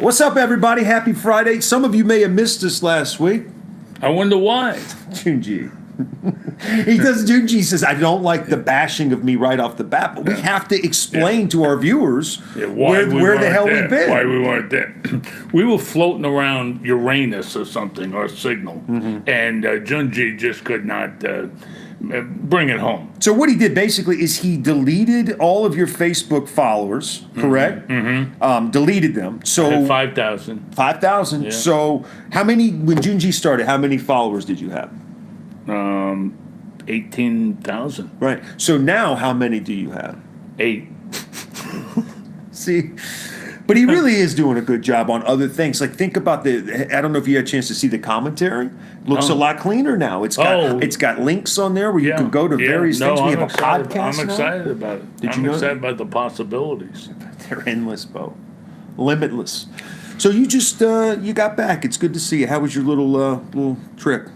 What's up, everybody? Happy Friday. Some of you may have missed us last week. I wonder why. Junji. Junji says, I don't like the bashing of me right off the bat, but we have to explain to our viewers where the hell we've been. Why we weren't there. We were floating around Uranus or something, our signal, and Junji just could not bring it home. So what he did basically is he deleted all of your Facebook followers, correct? Deleted them. So I had 5,000. 5,000. Yeah. So how many, when Junji started, how many followers did you have? 18,000. Right. So now how many do you have? 8. See? But he really is doing a good job on other things. Like, think about I don't know if you had a chance to see the commentary. Looks a lot cleaner now. It's got links on there where you can go to various things. We have a podcast I'm excited about it. I'm excited about the possibilities. They're endless, Beau. Limitless. So you just, you got back. It's good to see you. How was your little trip?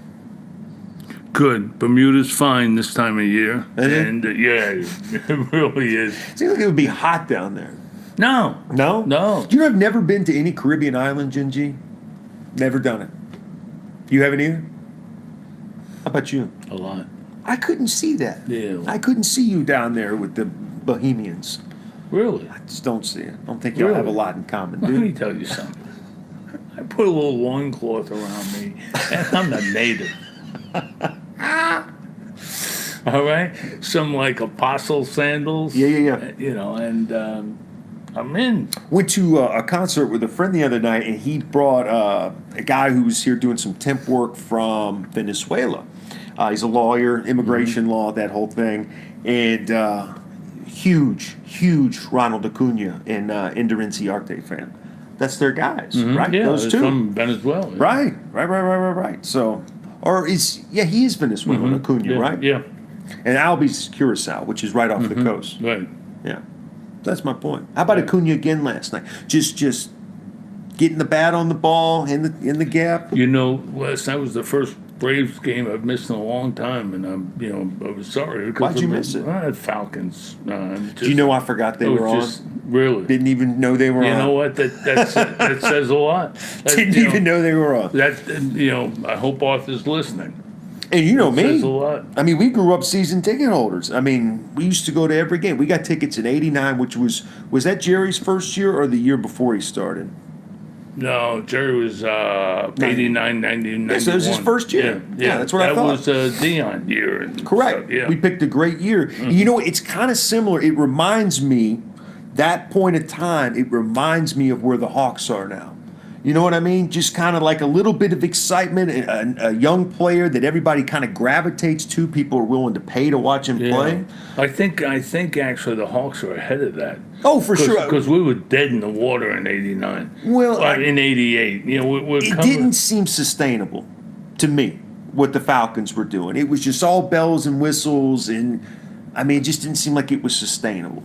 Good. Bermuda's fine this time of year. And yeah, it really is. Seems like it would be hot down there. No. No? No. You know, I've never been to any Caribbean island, Junji. Never done it. You haven't either? How about you? A lot. I couldn't see that. Yeah. I couldn't see you down there with the Bohemians. Really? I just don't see it. I don't think y'all have a lot in common, Let dude. me tell you something. I put a little loincloth around me, and I'm a native. All right? Some like apostle sandals. Yeah. You know, and I'm in. Went to a concert with a friend the other night, and he brought a guy who was here doing some temp work from Venezuela. He's a lawyer, immigration law, that whole thing. And huge Ronald Acuna and Indirense Arte fan. That's their guys, right? Yeah, those two. From Venezuela. Yeah. Right. So, he is Venezuelan, Acuna, right? Yeah. And Albie's Curacao, which is right off the coast. Right. Yeah. That's my point. How about Acuna again last night? Just getting the bat on the ball in the gap. You know, last night was the first Braves game I've missed in a long time, and I was sorry. Why'd you miss it? Falcons. Do you know I forgot they were on? Really? Didn't even know they were on. You know what? That says a lot. Didn't even know they were on. I hope Arthur's listening. And you know me. Says a lot. I mean, we grew up season ticket holders. I mean, we used to go to every game. We got tickets in '89, which was that Jerry's first year or the year before he started? No, Jerry was 89, 90, 91. So it was his first year. Yeah, that's what I thought. That was Dion year. Correct. Stuff, yeah. We picked a great year. You know, it's kind of similar. It reminds me, that point of time, it reminds me of where the Hawks are now. You know what I mean? Just kind of like a little bit of excitement, a young player that everybody kind of gravitates to. People are willing to pay to watch him play. I think actually the Hawks are ahead of that. Oh, for sure. Because we were dead in the water in '89. Well, in '88, it didn't seem sustainable to me what the Falcons were doing. It was just all bells and whistles, and I mean, it just didn't seem like it was sustainable.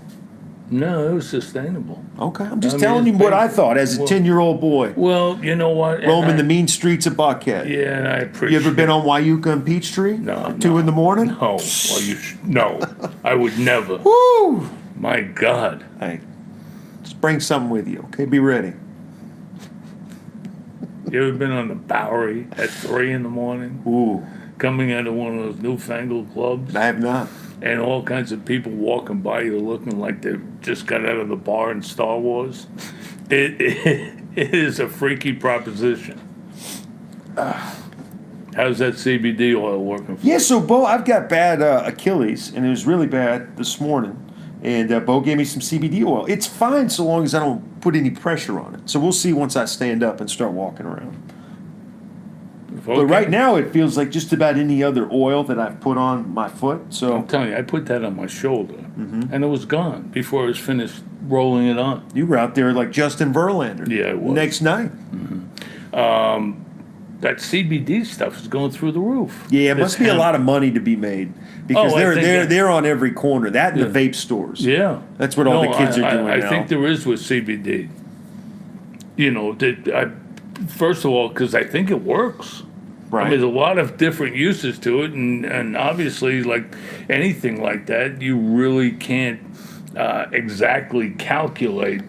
No, it was sustainable. Okay, I'm just telling you what I thought as a 10-year-old boy. Well, you know what? Roaming the mean streets of Buckhead. Yeah, and I appreciate. You ever been on Wyuka and Peachtree? No. 2 in the morning? No. Well, no. I would never. Woo! My God. Hey, just bring something with you, okay? Be ready. You ever been on the Bowery at 3 in the morning? Ooh. Coming out of one of those newfangled clubs? I have not. And all kinds of people walking by you looking like they just got out of the bar in Star Wars. It is a freaky proposition. How's that CBD oil working for you? Yeah, so, Beau, I've got bad Achilles, and it was really bad this morning. And Beau gave me some CBD oil. It's fine so long as I don't put any pressure on it. So we'll see once I stand up and start walking around. Okay. But right now, it feels like just about any other oil that I've put on my foot. So I'm telling you, I put that on my shoulder, and it was gone before I was finished rolling it on. You were out there like Justin Verlander. Yeah, it was. Next night. That CBD stuff is going through the roof. Yeah, it must be a lot of money to be made because they're on every corner. That and the vape stores. Yeah, that's what all the kids are doing now. I think there is with CBD. You know, first of all, because I think it works. Right. I mean, there's a lot of different uses to it, and obviously, like anything like that, you really can't exactly calculate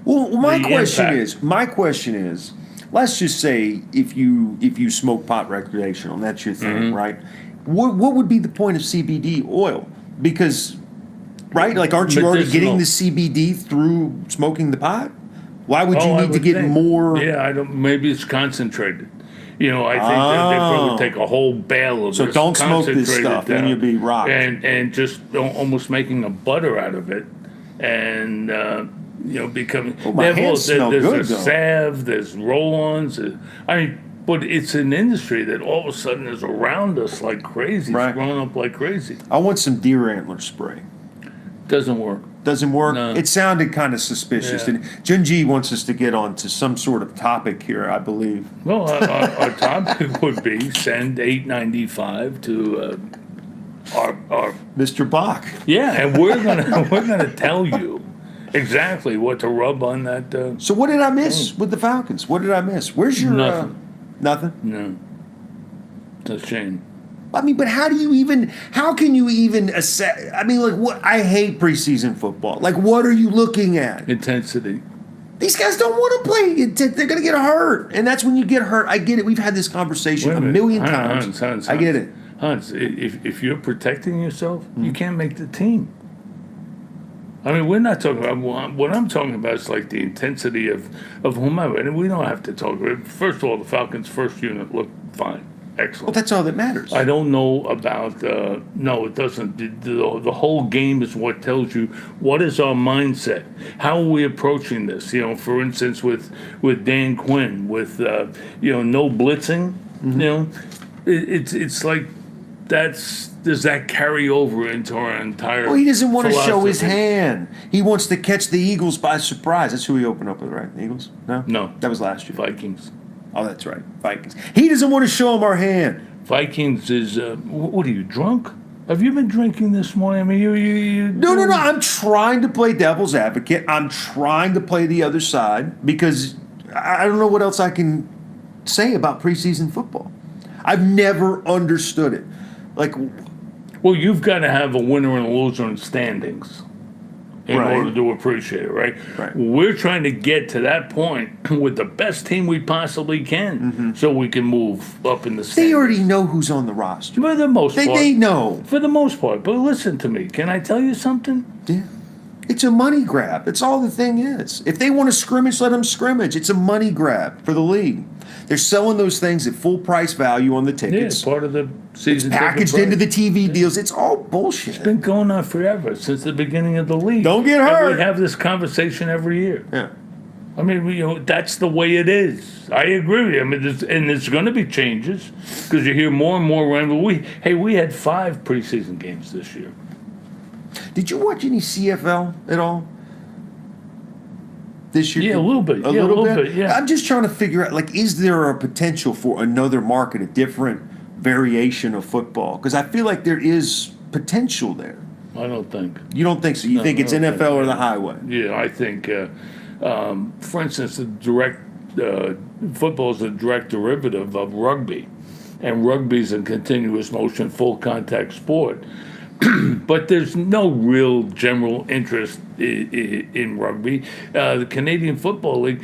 Well, The impact. my question is, let's just say if you smoke pot recreational, and that's your thing, right? What would be the point of CBD oil? Because, right, like, aren't you already getting the CBD through smoking the pot? Why would you I need to would get think. more? Yeah, I don't. Maybe it's concentrated. I think they probably take a whole bale of So this. don't smoke this concentrate it stuff, then down, you'll be rocked. And just almost making a butter out of it, and becoming. Oh, my hands smell there's good, a though. salve, there's roll-ons. I mean, but it's an industry that all of a sudden is around us like crazy. Right. It's growing up like crazy. I want some deer antler spray. Doesn't work. Doesn't work. No. It sounded kind of suspicious. Yeah. And Junji wants us to get on to some sort of topic here, I believe. Well, our topic would be send $8.95 to our Mr. Bock. yeah, and we're gonna tell you exactly what to rub on that. So what did I miss with the Falcons? What did I miss? Where's your Nothing. nothing? No, it's a shame. I mean, but how can you even assess? I mean, like, what? I hate preseason football. Like, what are you looking at? Intensity. These guys don't want to play. They're going to get hurt. And that's when you get hurt. I get it. We've had this conversation Wait a minute. million Hans, times. I get it. Hans, if you're protecting yourself, you can't make the team. I mean, we're not talking about what I'm talking about is like the intensity of whomever, and we don't have to talk about it. First of all, the Falcons' first unit looked fine. Well, Excellent. that's all that matters. I don't know about. No, it doesn't. The whole game is what tells you what is our mindset. How are we approaching this? For instance, with Dan Quinn, with no blitzing. It's like does that carry over into our entire? Well, he doesn't want to show his philosophy? hand. He wants to catch the Eagles by surprise. That's who he opened up with, right? The Eagles? No. That was last year. Vikings. Oh, that's right. Vikings. He doesn't want to show him our hand. Vikings is what are you drunk? Have you been drinking this morning? I mean, you. No. I'm trying to play devil's advocate. I'm trying to play the other side because I don't know what else I can say about preseason football. I've never understood it. Like, Well, you've got to have a winner and a loser in standings in Right. order to appreciate it, right? Right. We're trying to get to that point with the best team we possibly can, so we can move up in the they standings. already know who's on the roster. For the most part. They know. For the most part. But listen to me. Can I tell you something? Yeah. It's a money grab. That's all the thing is. If they want to scrimmage, let them scrimmage. It's a money grab for the league. They're selling those things at full price value on the Yeah, tickets. it's part of the season. Packaged ticket into the price. TV deals. It's all bullshit. It's been going on forever, since the beginning of the league. Don't get And hurt. we have this conversation every year. Yeah. I mean, that's the way it is. I agree with you. I mean, there's going to be changes because you hear more and more around. We had 5 preseason games this year. Did you watch any CFL at all this year? Yeah, a little bit. A Yeah, little a little bit. bit, yeah. I'm just trying to figure out, like, is there a potential for another market, a different variation of football? Because I feel like there is potential there. I don't think. You don't think so? You think it's I don't NFL think or so. the highway? Yeah, I think, for instance, the direct football is a direct derivative of rugby, and rugby's a continuous motion, full contact sport. But there's no real general interest in rugby. The Canadian Football League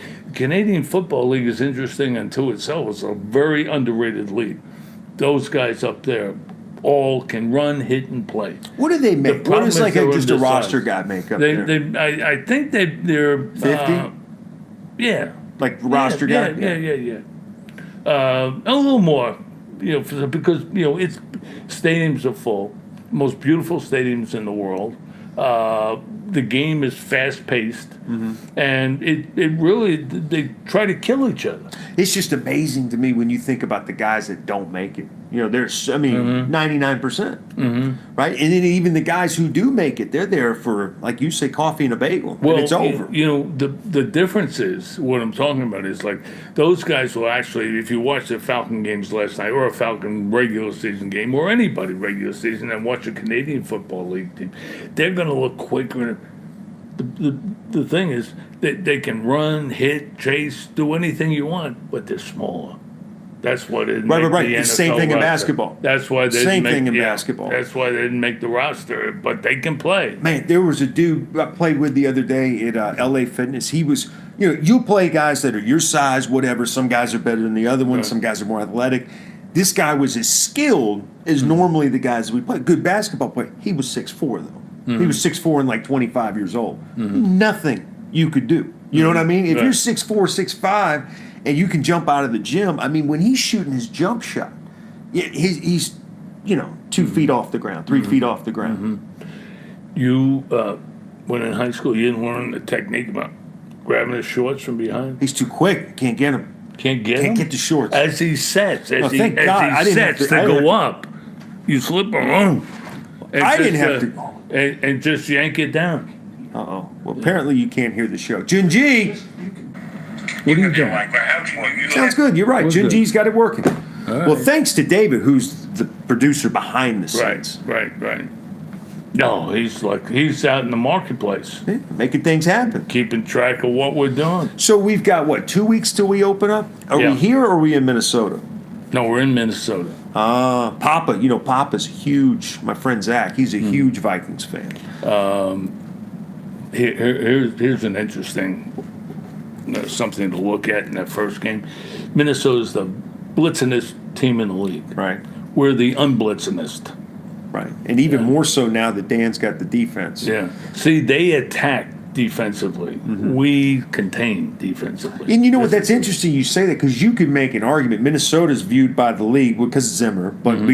is interesting unto itself. It's a very underrated league. Those guys up there all can run, hit, and play. What do they make? What problem does is like they're just a undersized. roster guy make up They, there? I think they're 50? Yeah. Like roster guy? Yeah. A little more, because it's stadiums are full, most beautiful stadiums in the world. The game is fast paced, and it really they try to kill each other. It's just amazing to me when you think about the guys that don't make it. There's, 99%, right? And then even the guys who do make it, they're there for, like you say, coffee and a bagel, and it's over. The difference is, what I'm talking about is like those guys will actually, if you watch the Falcon games last night, or a Falcon regular season game, or anybody regular season, and watch a Canadian Football League team, they're going to look quicker. The thing is that they can run, hit, chase, do anything you want, but they're smaller. That's why they didn't Right, make right, right. the It's the same NFL thing in roster. basketball. That's why they Same didn't make, thing in yeah, basketball. That's why they didn't make the roster, but they can play. Man, there was a dude I played with the other day at LA Fitness. He was, you play guys that are your size, whatever. Some guys are better than the other one. Right. Some guys are more athletic. This guy was as skilled as normally the guys we play. Good basketball player. He was 6'4", though. He was 6'4" and like 25 years old. Nothing you could do. You know what I mean? If Right. you're 6'4", 6'5", and you can jump out of the gym, I mean, when he's shooting his jump shot, he's 2 feet off the ground, 3 feet off the ground. You, when in high school, you didn't learn the technique about grabbing his shorts from behind? He's too quick. Can't get him. Can't get Can't him? get the shorts. As he sets, Oh, thank God. I as he didn't have sets to- to I go didn't- up, you slip along. I didn't have to. And just yank it down. Uh-oh. Well, apparently you can't hear the show. Junji! What are you doing? Sounds good. You're right. We're good. Junji's got it working. All right. Well, thanks to David, who's the producer behind the scenes. Right. No, he's out in the marketplace, Yeah, making things happen. keeping track of what we're doing. So we've got, 2 weeks till we open up? Are Yeah. we here or are we in Minnesota? No, we're in Minnesota. Papa, Papa's huge. My friend Zach, he's a huge Vikings fan. Here's an interesting something to look at in that first game. Minnesota's the blitzingest team in the league. Right. We're the unblitzingest. Right. And even more so now that Dan's got the defense. Yeah. See, they attack defensively. We contain defensively. And you know what? That's interesting you say that because you could make an argument. Minnesota's viewed by the league because of Zimmer, but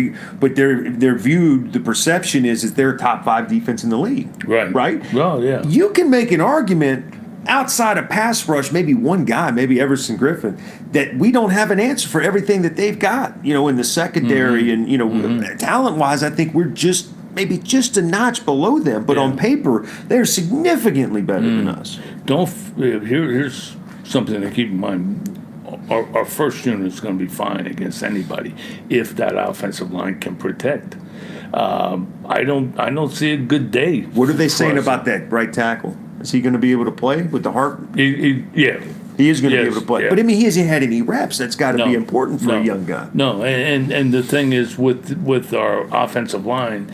they're viewed. The perception is they're a top 5 defense in the league. Right. Right. Oh yeah. You can make an argument outside of pass rush, maybe one guy, maybe Everson Griffin, that we don't have an answer for everything that they've got. In the secondary and talent wise, I think we're maybe just a notch below them, but on paper, they're significantly better than us. Here's something to keep in mind. Our first unit is going to be fine against anybody if that offensive line can protect. I don't see a good day. What are they saying for us. about that right tackle? Is he going to be able to play with the heart? Yeah. He is going to be Yes, able to play. yeah. But, I mean, he hasn't had any reps. That's got to be No, important for no. a young guy. No, and the thing is with our offensive line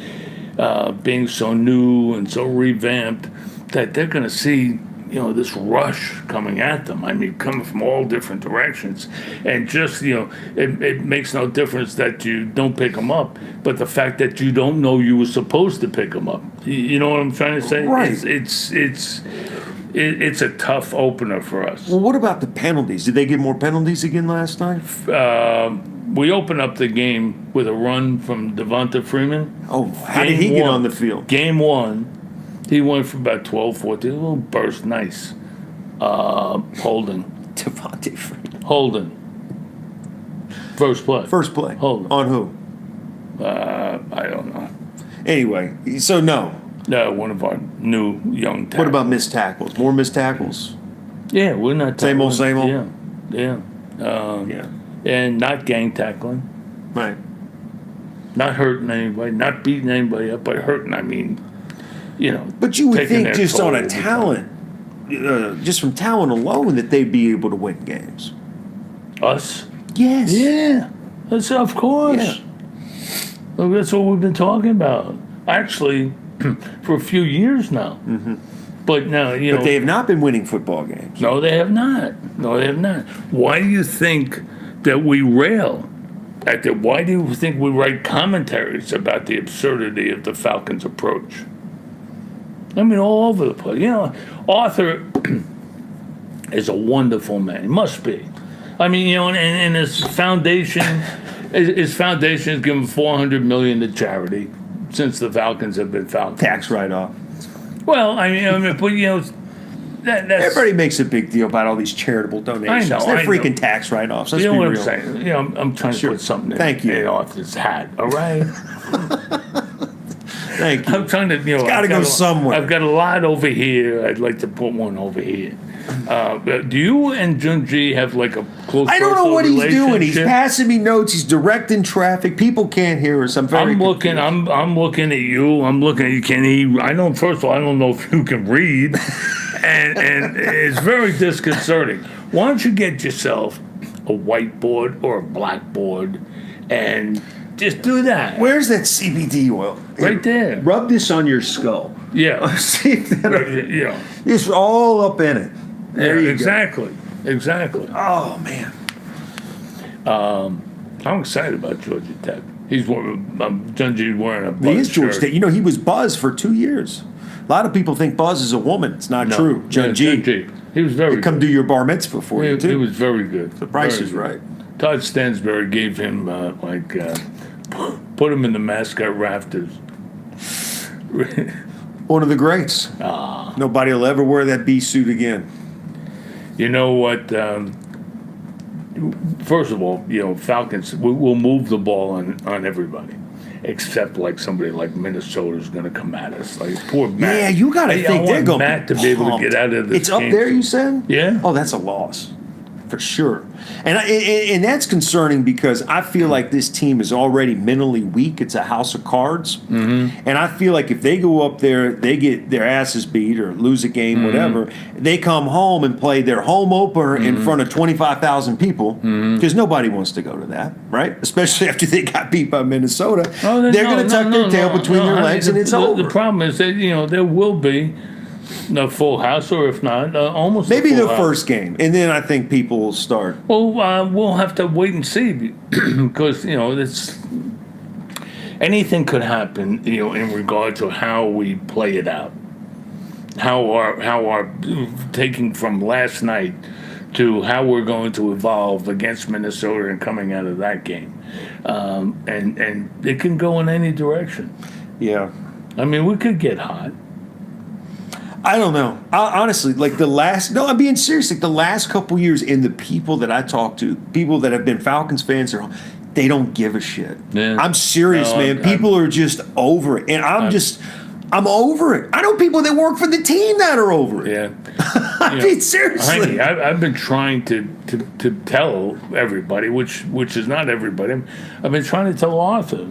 being so new and so revamped that they're going to see this rush coming at them. I mean, coming from all different directions, and just it makes no difference that you don't pick them up, but the fact that you don't know you were supposed to pick them up. You know what I'm trying to say? Right. It's a tough opener for us. Well, what about the penalties? Did they get more penalties again last night? We open up the game with a run from Devonta Freeman. Oh, how did he get on the field? Game 1, he went for about 12, 14, a little burst, nice. Holding. Devontae Freeman. Holding. First play. First play. Holding. On who? I don't know. Anyway, so no. No, one of our new young tackles. What about missed tackles? More missed tackles? Yeah, we're not Same old, tackling. same old? Yeah. Yeah. And not gang tackling. Right. Not hurting anybody, not beating anybody up, but hurting, I mean, But you would taking think their just on toll a over time. talent, just from talent alone, that they'd be able to win games. Us? Yes. Yeah. That's of course. Yeah. Look, that's what we've been talking about. Actually, for a few years now. Mm-hmm. But now, But they have not been winning football games. No, they have not. No, they have not. Why do you think that we rail at that? Why do you think we write commentaries about the absurdity of the Falcons' approach? I mean, all over the place. Arthur is a wonderful man. He must be. I mean, and his foundation, has given $400 million to charity since the Falcons have been Falcons. Tax write-off. Well, I mean, but that's Everybody makes a big deal about all these charitable donations. I know, They're I freaking know. tax write-offs. Let's You know be what real. I'm saying? I'm trying to put something in. Thank you. Off this hat. All right. Thank you. I'm trying to. gotta go somewhere. I've got a lot over here. I'd like to put one over here. Do you and Junji have like a close? I don't know what he's doing. He's relationship? passing me notes. He's directing traffic. People can't hear us. I'm very I'm looking. confused. I'm looking at you. I'm looking at you. Can he? I don't. First of all, I don't know if you can read, and it's very disconcerting. Why don't you get yourself a whiteboard or a blackboard and just do that. Where's that CBD oil? Right there. Rub this on your skull. Yeah. See if that. Yeah. It's all up in it. There you exactly. go. Exactly. Oh man. I'm excited about Georgia Tech. He's wearing a Buzz He is Georgia shirt. Tech. You know, he was Buzz for 2 years. A lot of people think Buzz is a woman. It's not true. Junji. He was very Come good. do your bar mitzvah for you, too. He was very good. The price Very is good. right. Todd Stansberry gave him, put him in the mascot rafters. One of the greats. Nobody will ever wear that bee suit again. You know what? First of all, Falcons will move the ball on everybody, except like somebody like Minnesota's going to come at us. Like poor Matt. Yeah, you got to think I they're want going Matt to be able to get out of this. It's up game. there, you said? Yeah. Oh, that's a loss. For sure. And that's concerning because I feel like this team is already mentally weak. It's a house of cards. Mm-hmm. And I feel like if they go up there, they get their asses beat or lose a game, whatever, they come home and play their home opener in front of 25,000 people because nobody wants to go to that, right? Especially after they got beat by Minnesota. They're going to tuck their tail between their legs and it's over. The problem is that, there will be no full house, or if not, almost maybe a full the house. first game, and then I think people will start. Well, we'll have to wait and see because it's anything could happen. In regard to how we play it out, how our taking from last night to how we're going to evolve against Minnesota and coming out of that game, and it can go in any direction. Yeah. I mean, we could get hot. I don't know. Honestly, like I'm being serious. Like the last couple years, and the people that I talk to, people that have been Falcons fans, they don't give a shit. Yeah. I'm serious, No, man. People are just over it, and I'm over it. I know people that work for the team that are over it. Yeah. I mean, seriously. I've been trying to tell everybody, which is not everybody. I've been trying to tell Arthur,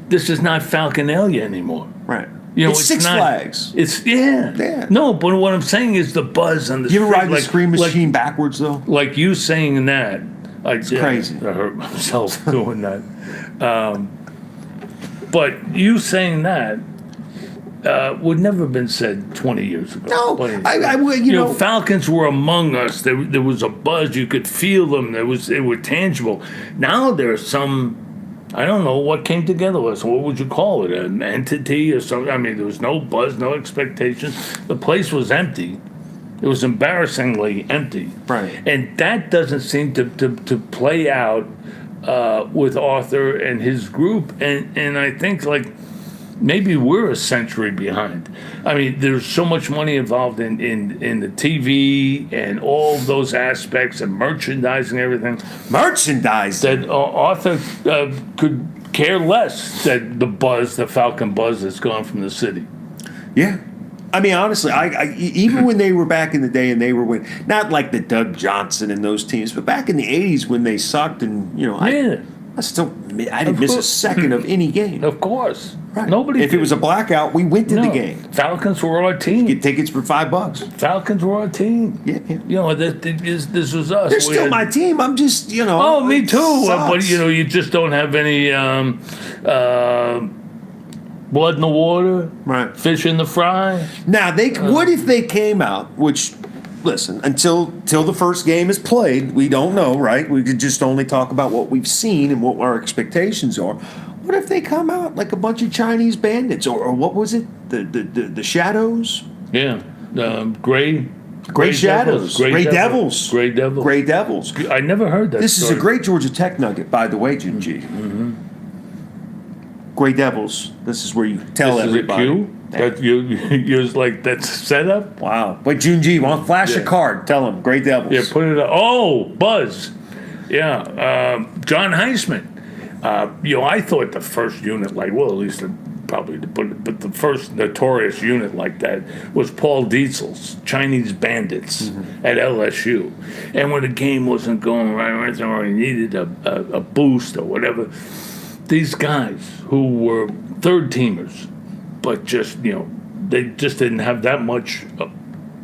this is not Falconelia anymore. Right. It's Six not, Flags. It's yeah. No, but what I'm saying is the buzz on the. You ever street, ride the Scream Machine backwards though? Like you saying that, it's crazy. I hurt myself doing that. But you saying that would never have been said 20 years ago. No, I would. You know, Falcons were among us. There was a buzz. You could feel them. They were tangible. Now there's some. I don't know what came together with us. What would you call it? An entity or something? I mean, there was no buzz, no expectations. The place was empty. It was embarrassingly empty. Right. And that doesn't seem to play out with Arthur and his group. And I think, maybe we're a century behind. I mean, there's so much money involved in the TV and all those aspects and merchandising and everything. Merchandising? That Arthur could care less that the Falcon buzz that's gone from the city. Yeah. I mean, honestly, I even when they were back in the day and they were not like the Doug Johnson and those teams, but back in the 80s when they sucked and, I didn't miss a second of any game. Of course. Right. Nobody If it was a blackout, we went to the game. Falcons were our team. Get tickets for $5. Falcons were our team. Yeah. This was us. They're still my team. I'm just, Oh, me too. But, sucks. you just don't have any blood in the water, Right. fish in the fry. Now, what if they came out, which, listen, until the first game is played, we don't know, right? We could just only talk about what we've seen and what our expectations are. What if they come out like a bunch of Chinese bandits, or what was it? The Shadows? Yeah, Gray Shadows. Gray Devils. Gray Devils. Gray Devils. I never heard that. This story. is a great Georgia Tech nugget, by the way, Junji. Mm-hmm. Gray Devils. This is where you tell this everybody. Is a cue? That you're like, that's set up? Wow. But Junji, want to flash a card? Tell them. Gray Devils. Yeah, put it up. Oh, Buzz. Yeah. John Heisman. I thought the first unit, at least probably, but the first notorious unit like that was Paul Diesel's Chinese Bandits at LSU. And when the game wasn't going right, or he needed a boost or whatever, these guys who were third teamers, but just, they just didn't have that much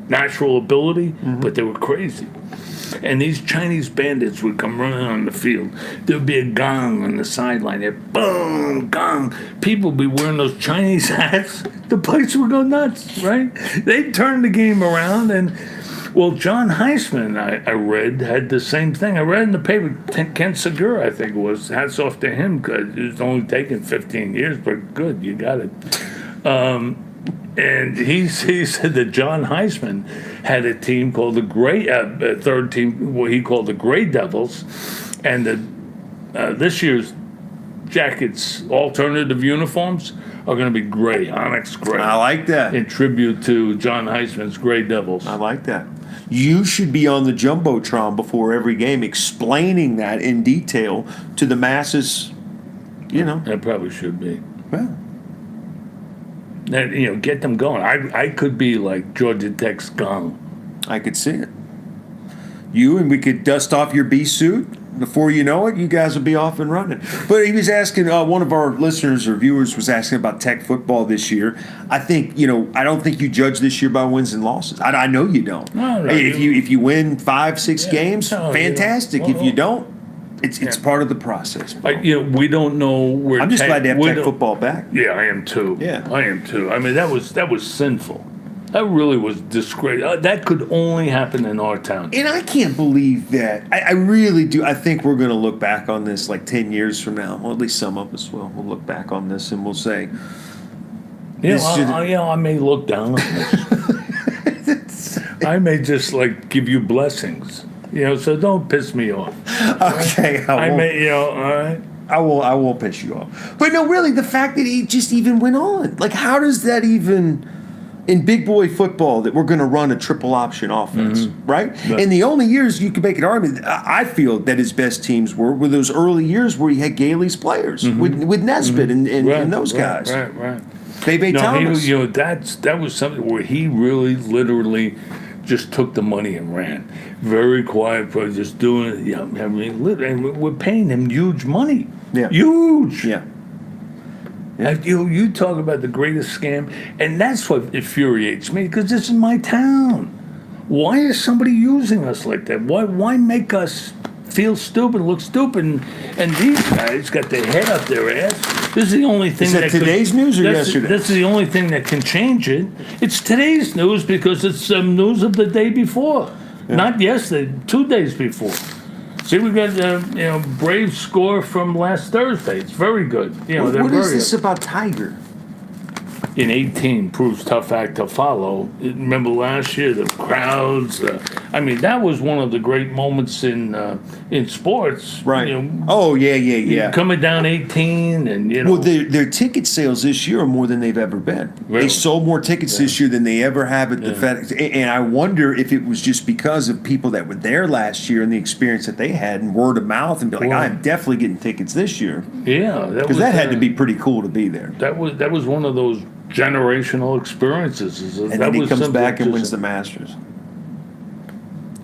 natural ability, but they were crazy. And these Chinese bandits would come running on the field. There'd be a gong on the sideline. There'd boom, gong. People would be wearing those Chinese hats. The place would go nuts, right? They'd turn the game around. And, well, John Heisman, I read, had the same thing. I read in the paper, Kent Segura, I think it was. Hats off to him, because it was only taken 15 years, but good, you got it. And he said that John Heisman had a team called the Gray, third team, what he called the Gray Devils, and this year's Jackets alternative uniforms are going to be gray, onyx gray. I like that. In tribute to John Heisman's Gray Devils. I like that. You should be on the Jumbotron before every game explaining that in detail to the masses, you know. I probably should be. Well, And, get them going. I could be like Georgia Tech's gong. I could see it. You and we could dust off your bee suit. Before you know it, you guys will be off and running. But he was asking, one of our listeners or viewers was asking about Tech football this year. I think, I don't think you judge this year by wins and losses. I know you don't. No, Hey, if you win 5-6 games, no, fantastic. Well, If you don't, it's part of the process. We don't know where. I'm just glad to have Tech football back. Yeah, I am too. Yeah. I am too. I mean, that was sinful. That really was disgraceful. That could only happen in our town. And I can't believe that. I really do. I think we're going to look back on this like 10 years from now. Well, at least some of us will. We'll look back on this and we'll say, I may look down on this. I may just give you blessings. So don't piss me off. Okay, all right. I won't piss you off. But no, really, the fact that he just even went on. Like, how does that even, in big boy football, that we're going to run a triple option offense, right? But, and the only years you could make an argument, I feel that his best teams were those early years where he had Gailey's players with Nesbitt and those guys. Right. Bebe Thomas. That was something where he really, literally just took the money and ran. Very quiet, for just doing it. And we're paying him huge money. Yeah. Huge. Yeah. You talk about the greatest scam, and that's what infuriates me, because this is my town. Why is somebody using us like that? Why make us feel stupid, look stupid, and these guys got their head up their ass? This is the only thing is that today's news or yesterday? This is the only thing that can change it. It's today's news because it's news of the day before, not yesterday, 2 days before. See, we got Brave score from last Thursday. It's very good. What is this about Tiger? In 18 proves tough act to follow. Remember last year, the crowds. That was one of the great moments in sports. Right. Yeah. Coming down 18 and Well, their ticket sales this year are more than they've ever been. Really? They sold more tickets this year than they ever have at the FedEx. And I wonder if it was just because of people that were there last year and the experience that they had and word of mouth and be like, I'm definitely getting tickets this year. Yeah, because that had to be pretty cool to be there. That was one of those generational experiences. And then he comes back and wins the Masters.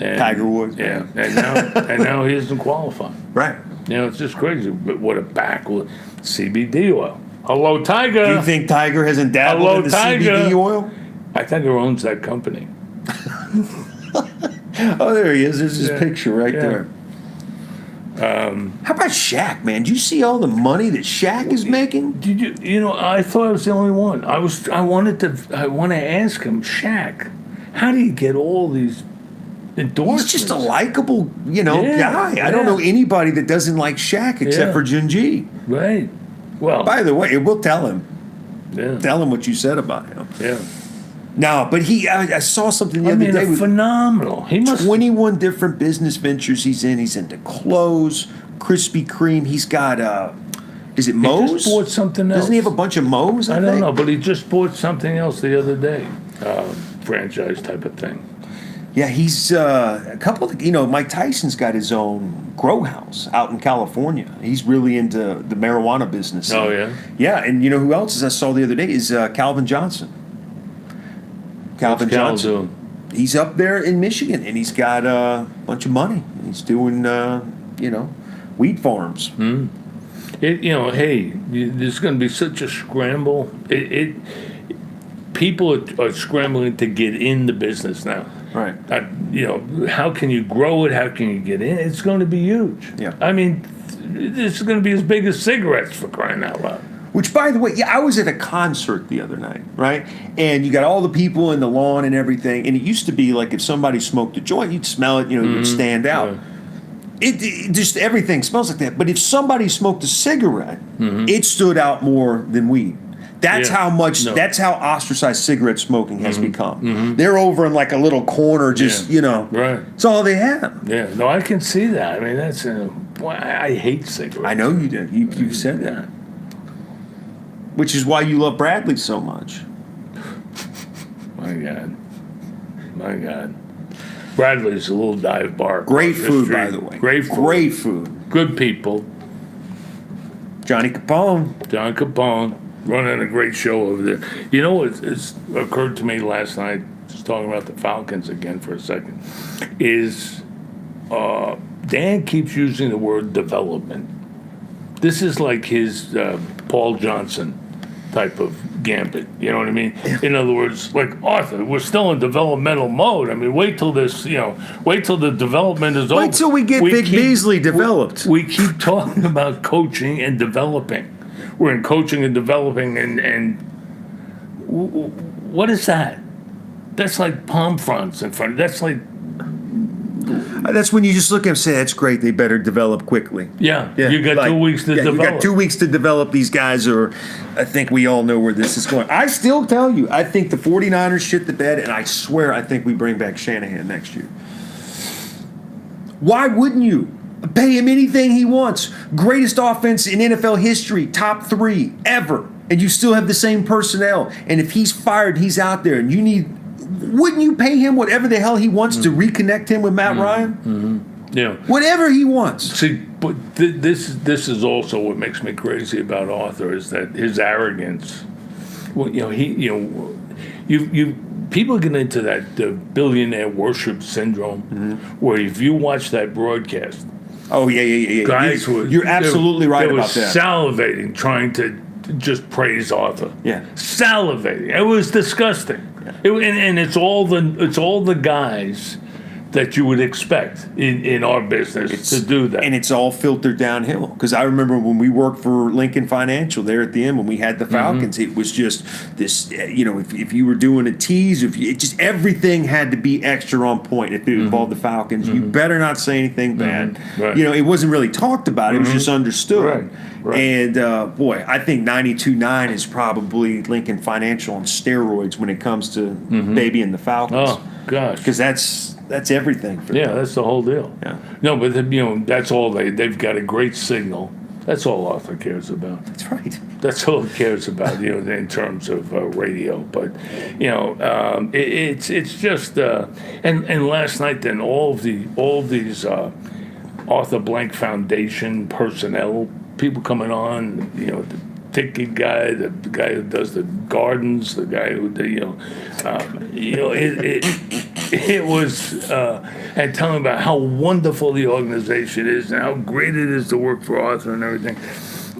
And, Tiger Woods. Yeah, and now he doesn't qualify. Right. It's just crazy. But what a backwood CBD oil. Hello, Tiger. Do you think Tiger hasn't dabbled in the CBD oil? I think he owns that company. Oh, there he is. There's his picture right there. How about Shaq, man? Do you see all the money that Shaq is making? Did you? I thought I was the only one. I want to ask him, Shaq, how do you get all these endorsements? He's just a likable, guy. I don't know anybody that doesn't like Shaq except for Junji. Right. Well, by the way, we'll tell him. Yeah. Tell him what you said about him. Yeah. No, but I saw something the other day. Phenomenal. He must 21 different business ventures he's in. He's into clothes, Krispy Kreme. He's got is it Moe's? He just bought something else. Doesn't he have a bunch of Moe's? I don't know, but he just bought something else the other day. Franchise type of thing. Yeah, he's a couple of, Mike Tyson's got his own grow house out in California. He's really into the marijuana business. Oh, yeah? Yeah, and who else I saw the other day is Calvin Johnson. Calvin Johnson. Doing? He's up there in Michigan, and he's got a bunch of money. He's doing, wheat farms. Hey, there's going to be such a scramble. people are scrambling to get in the business now. Right. How can you grow it? How can you get in? It's going to be huge. Yeah. I mean, this is going to be as big as cigarettes, for crying out loud. Which, by the way, I was at a concert the other night, right? And you got all the people in the lawn and everything. And it used to be like if somebody smoked a joint, you'd smell it, it would stand out. Yeah. It just, everything smells like that. But if somebody smoked a cigarette, it stood out more than weed. That's how much, that's how ostracized cigarette smoking has become. They're over in like a little corner, just, Right. It's all they have. Yeah, no, I can see that. I mean, that's, boy, I hate cigarettes. I know you did. You said that. Which is why you love Bradley so much. My God. Bradley's a little dive bar. Great food, by the way. Great food. Great food. Good people. Johnny Capone. John Capone running a great show over there. You know what it's occurred to me last night, just talking about the Falcons again for a second, is Dan keeps using the word development. This is like his Paul Johnson type of gambit, you know what I mean? In other words, like Arthur, we're still in developmental mode. I mean, wait till the development is over. Wait till we get Vic Beasley developed. We keep talking about coaching and developing. We're in coaching and developing, and what is that? That's like palm fronts in front. That's like. That's when you just look at them and say, that's great, they better develop quickly. Yeah. You got 2 weeks to develop. You got 2 weeks to develop these guys, or I think we all know where this is going. I still tell you, I think the 49ers shit the bed, and I swear I think we bring back Shanahan next year. Why wouldn't you? Pay him anything he wants. Greatest offense in NFL history, top 3 ever. And you still have the same personnel. And if he's fired, he's out there, and you need... Wouldn't you pay him whatever the hell he wants to reconnect him with Matt Ryan? Yeah. Whatever he wants. See, but this is also what makes me crazy about Arthur, is that his arrogance. Well, people get into that billionaire worship syndrome, where if you watch that broadcast, guys, you're absolutely right about that. Salivating, trying to just praise Arthur. Yeah, salivating. It was disgusting. And it's all the guys that you would expect in our business to do that. And it's all filtered downhill. Because I remember when we worked for Lincoln Financial there at the end, when we had the Falcons, it was just this, if you were doing a tease, just everything had to be extra on point if it involved the Falcons. You better not say anything bad. Right. It wasn't really talked about. It was just understood. Right. And, boy, I think 92.9 is probably Lincoln Financial on steroids when it comes to babying the Falcons. Oh, gosh. Because that's everything for them. Yeah, that's the whole deal. Yeah. No, but that's all they've got a great signal. That's all Arthur cares about. That's right. That's all he cares about, in terms of radio. But it's just and last night then all these Arthur Blank Foundation personnel, people coming on, the ticket guy, the guy who does the gardens, the guy who it was and telling about how wonderful the organization is and how great it is to work for Arthur and everything.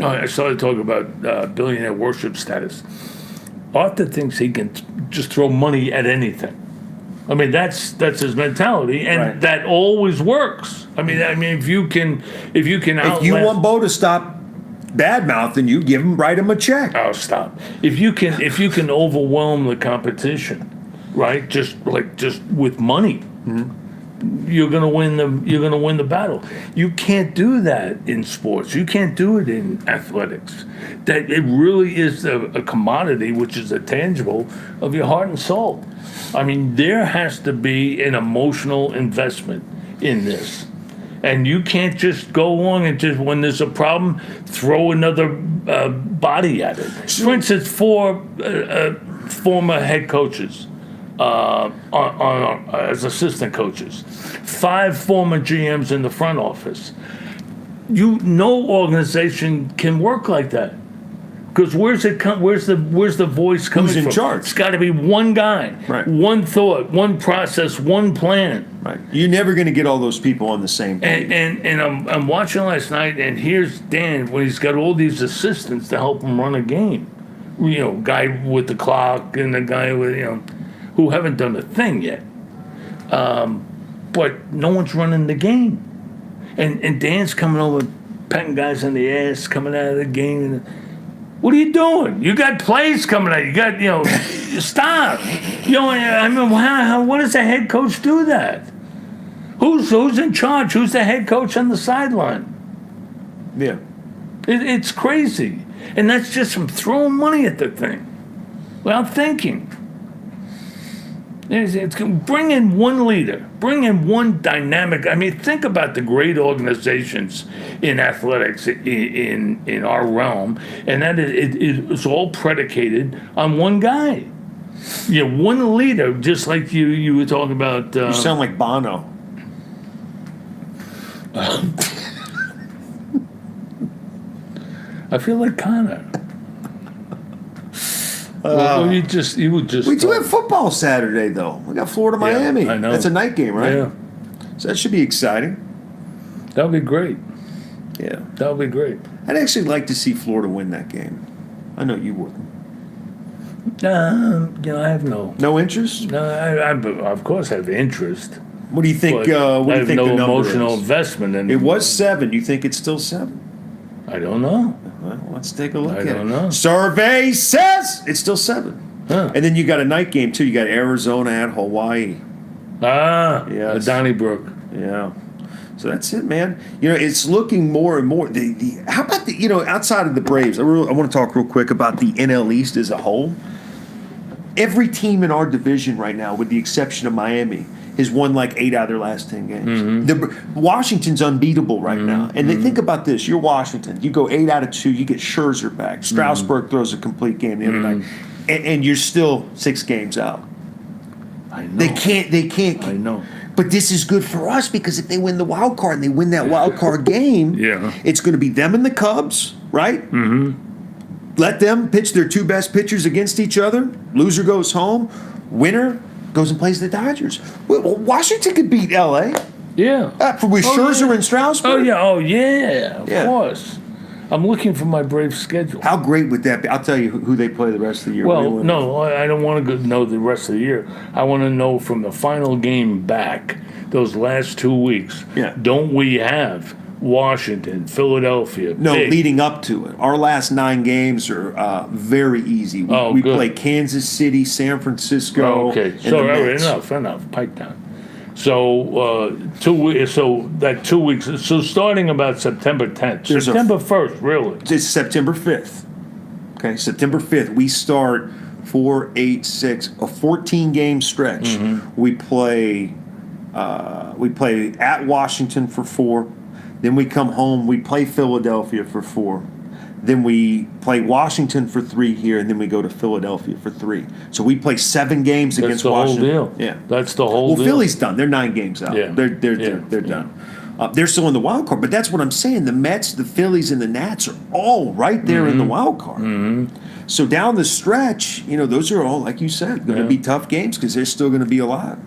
I started talking about billionaire worship status. Arthur thinks he can just throw money at anything. I mean, that's his mentality, and that always works. I mean, if you can if you want Beau to stop bad mouthing you, write him a check. Oh, stop! If you can overwhelm the competition, right? Just with money, you're gonna win the battle. You can't do that in sports. You can't do it in athletics. That it really is a commodity, which is a tangible of your heart and soul. I mean, there has to be an emotional investment in this. And you can't just go along and just, when there's a problem, throw another body at it. For instance, 4 former head coaches as assistant coaches, 5 former GMs in the front office. No organization can work like that. Because where's the voice coming from? Who's in charge? It's got to be one guy, right. One thought, one process, one plan. Right. You're never going to get all those people on the same page. And I'm watching last night, and here's Dan when he's got all these assistants to help him run a game. guy with the clock and the guy with, who haven't done a thing yet. But no one's running the game. And Dan's coming over, patting guys on the ass, coming out of the game. What are you doing? You got plays coming out. You got, stop. I mean, what does the head coach do that? Who's in charge? Who's the head coach on the sideline? Yeah. It's crazy. And that's just from throwing money at the thing without thinking. It's bring in one leader, bring in one dynamic. I mean, think about the great organizations in athletics in our realm, and that it's all predicated on one guy. One leader, just like you were talking about. You sound like Bono. I feel like Connor. You would just. We do have football Saturday, though. We got Florida, Miami. I know. That's a night game, right? Yeah. So that should be exciting. That would be great. Yeah. That would be great. I'd actually like to see Florida win that game. I know you wouldn't. I have no interest. No, I of course have interest. What do you think? But What do I you have think no the number emotional is? investment in. It was 7. You think it's still 7? I don't know. Well, let's take a look at it. I don't know. Survey says it's still 7. Huh. And then you got a night game too. You got Arizona at Hawaii. Yes. Donnybrook. Yeah. So that's it, man. It's looking more and more. How about outside of the Braves? I want to talk real quick about the NL East as a whole. Every team in our division right now, with the exception of Miami, has won like 8 out of their last 10 games. Washington's unbeatable right now. And they think about this. You're Washington. You go 8 out of 2. You get Scherzer back. Strasburg throws a complete game the other night. And you're still 6 games out. I know. They can't. I know. But this is good for us because if they win the wild card and they win that wild card game, it's going to be them and the Cubs, right? Mm-hmm. Let them pitch their 2 best pitchers against each other. Loser goes home. Winner goes and plays the Dodgers. Well, Washington could beat L.A. Yeah. With Scherzer and Strasburg. Oh, yeah. Of course. I'm looking for my Braves schedule. How great would that be? I'll tell you who they play the rest of the year. Well, no, I don't want to know the rest of the year. I want to know from the final game back, those last 2 weeks, don't we have Washington, Philadelphia? No, leading up to it. Our last 9 games are very easy. We play Kansas City, San Francisco. Okay, so enough. Pipe down. So 2 weeks. So that 2 weeks. So starting about September 10th, September 1st, really. It's September 5th. Okay, September 5th. We start 4, 8, 6, a 14-game stretch. Mm-hmm. We play at Washington for 4. Then we come home. We play Philadelphia for 4. Then we play Washington for 3 here, and then we go to Philadelphia for 3. So we play 7 games against Washington. That's the whole deal. Yeah, that's the whole deal. Well, Philly's done. They're 9 games out. Yeah. They're done. They're still in the wild card, but that's what I'm saying. The Mets, the Phillies, and the Nats are all right there in the wild card. Mm-hmm. So down the stretch, those are all, like you said, going to be tough games because they're still going to be alive.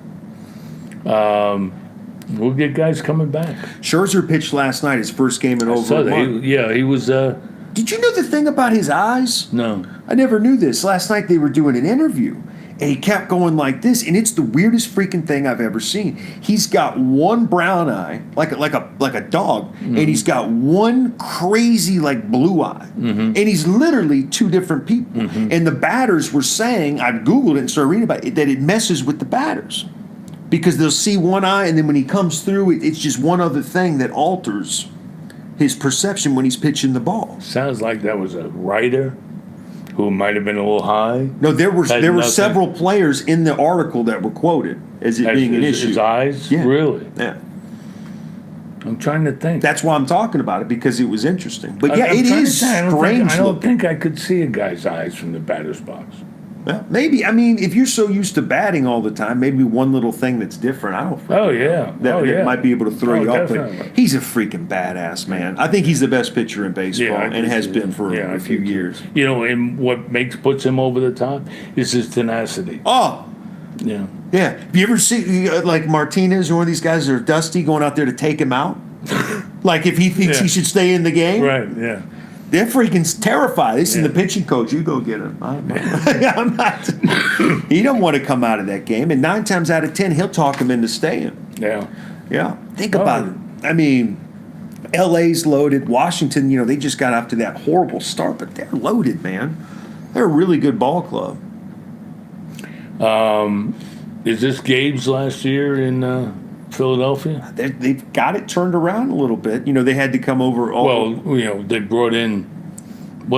We'll get guys coming back. Scherzer pitched last night, his first game in over a month. He was. Did you know the thing about his eyes? No. I never knew this. Last night they were doing an interview, and he kept going like this, and it's the weirdest freaking thing I've ever seen. He's got one brown eye, like a dog, and he's got one crazy like blue eye, and he's literally 2 different people. And the batters were saying, I Googled it and started reading about it, that it messes with the batters because they'll see one eye, and then when he comes through, it's just one other thing that alters his perception when he's pitching the ball. Sounds like that was a writer who might have been a little high. No, there were several players in the article that were quoted as it being an issue. His eyes? Yeah. Really? Yeah. I'm trying to think. That's why I'm talking about it, because it was interesting. But it is strange. I don't think I could see a guy's eyes from the batter's box. Well, maybe. I mean, if you're so used to batting all the time, maybe one little thing that's different. I don't. That might be able to throw you up. But he's a freaking badass, man. I think he's the best pitcher in baseball, and has been for a few years. And what puts him over the top is his tenacity. Oh. Yeah. Yeah. Have you ever see like Martinez or one of these guys, or Dusty, going out there to take him out? Like if he thinks he should stay in the game? Right. Yeah. They're freaking terrified. This is the pitching coach. You go get him. I'm not. He don't want to come out of that game. And 9 times out of 10, he'll talk him into staying. Yeah. Yeah. Think about it. I mean, LA's loaded. Washington, they just got off to that horrible start, but they're loaded, man. They're a really good ball club. Is this Gabe's last year in Philadelphia? They've got it turned around a little bit. They had to come over. They brought in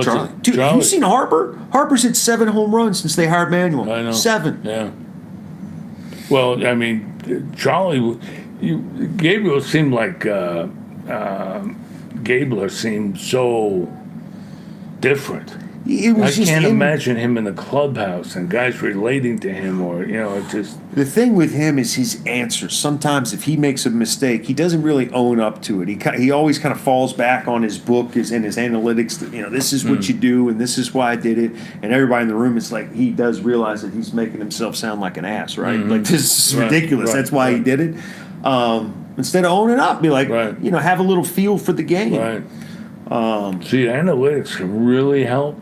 Charlie. Dude, have you seen Harper? Harper's hit 7 home runs since they hired Manuel. I know. 7. Yeah. Well, I mean, Gabriel seemed like Gabler seemed so different. I can't imagine him in the clubhouse and guys relating to him, or it's just. The thing with him is his answers. Sometimes if he makes a mistake, he doesn't really own up to it. He always kind of falls back on his book and his analytics. This is what you do, and this is why I did it. And everybody in the room is like, he does realize that he's making himself sound like an ass, right? Like, this is ridiculous. Right, that's why he did it. Instead of owning up, be like, have a little feel for the game. Right. See, analytics can really help.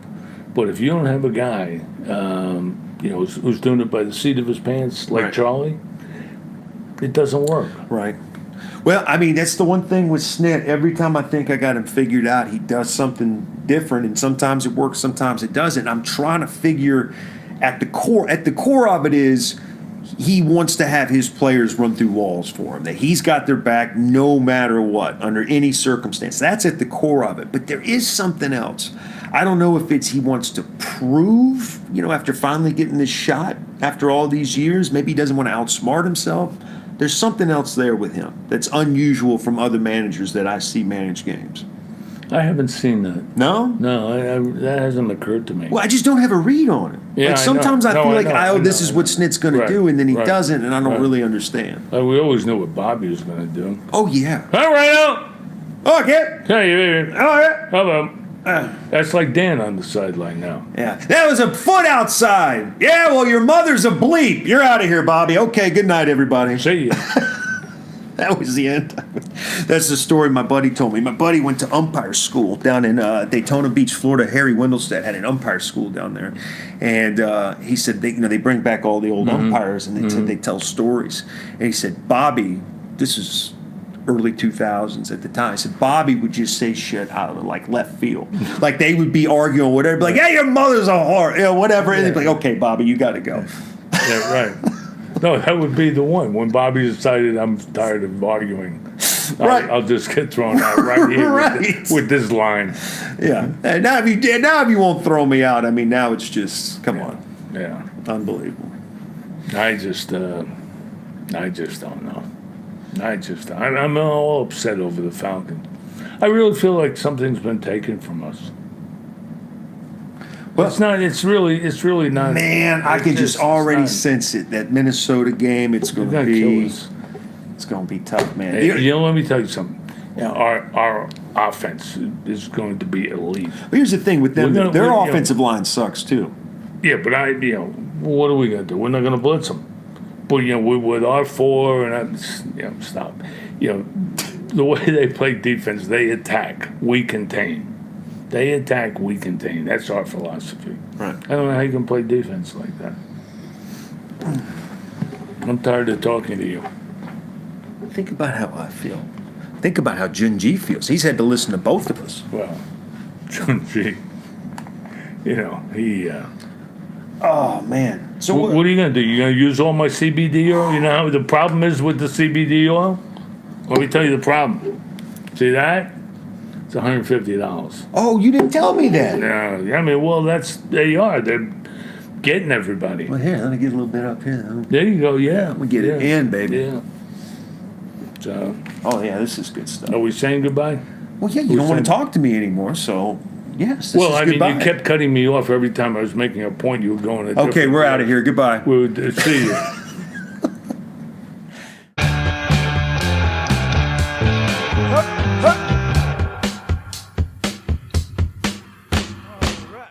But if you don't have a guy, who's doing it by the seat of his pants, like Charlie, it doesn't work. Right. Well, I mean, that's the one thing with Snit. Every time I think I got him figured out, he does something different, and sometimes it works, sometimes it doesn't. I'm trying to figure at the core. At the core of it is he wants to have his players run through walls for him, that he's got their back no matter what, under any circumstance. That's at the core of it. But there is something else. I don't know if it's he wants to prove, after finally getting this shot after all these years, maybe he doesn't want to outsmart himself. There's something else there with him that's unusual from other managers that I see manage games. I haven't seen that. No? No, that hasn't occurred to me. Well, I just don't have a read on it. Yeah, sometimes I feel like, this is what Snit's going to do, and then he doesn't, and I don't really understand. We always knew what Bobby was going to do. Oh, yeah. All right, now. Okay. Hey, all right. How about? That's like Dan on the sideline now. Yeah. That was a foot outside. Yeah, well, your mother's a bleep. You're out of here, Bobby. Okay, good night, everybody. See ya. That was the end. That's the story my buddy told me. My buddy went to umpire school down in Daytona Beach, Florida. Harry Wendelstedt had an umpire school down there. And he said, they bring back all the old umpires, and they said they tell stories. And he said, Bobby, this is early 2000s at the time. I said, Bobby would just say shit out of like left field. Like they would be arguing or whatever, be like, hey, your mother's a whore, whatever. And they'd be like, okay, Bobby, you got to go. Yeah, right. No, that would be the one. When Bobby decided I'm tired of arguing, I'll just get thrown out right here with this line. Yeah. And now if you won't throw me out, I mean, now it's just, come on. Yeah. Unbelievable. I just don't know. I'm all upset over the Falcons. I really feel like something's been taken from us. Well, it's not. It's really not. Man, I can just already sense it. That Minnesota game, it's going to be. It's going to be tough, man. Let me tell you something. Yeah. Our offense is going to be elite. But here's the thing with them: their offensive line sucks too. Yeah, but what are we going to do? We're not going to blitz them. But we with our 4 and stop. The way they play defense, they attack, we contain. They attack, we contain. That's our philosophy. Right. I don't know how you can play defense like that. I'm tired of talking to you. Think about how I feel. Think about how Junji feels. He's had to listen to both of us. Well, Junji, he. Oh man! So what are you gonna do? You gonna use all my CBD oil? You know how the problem is with the CBD oil? Let me tell you the problem. See that? It's $150. Oh, you didn't tell me that. No, I mean, they're getting everybody. Well, here, let me get a little bit up here. There you go. Yeah, we get it in, baby. Yeah. So. Oh yeah, this is good stuff. Are we saying goodbye? Well, yeah, you don't want to talk to me anymore, so. Yes. Well, I mean, you kept cutting me off every time I was making a point. You were going. Okay, we're out of here. Goodbye. We would see you.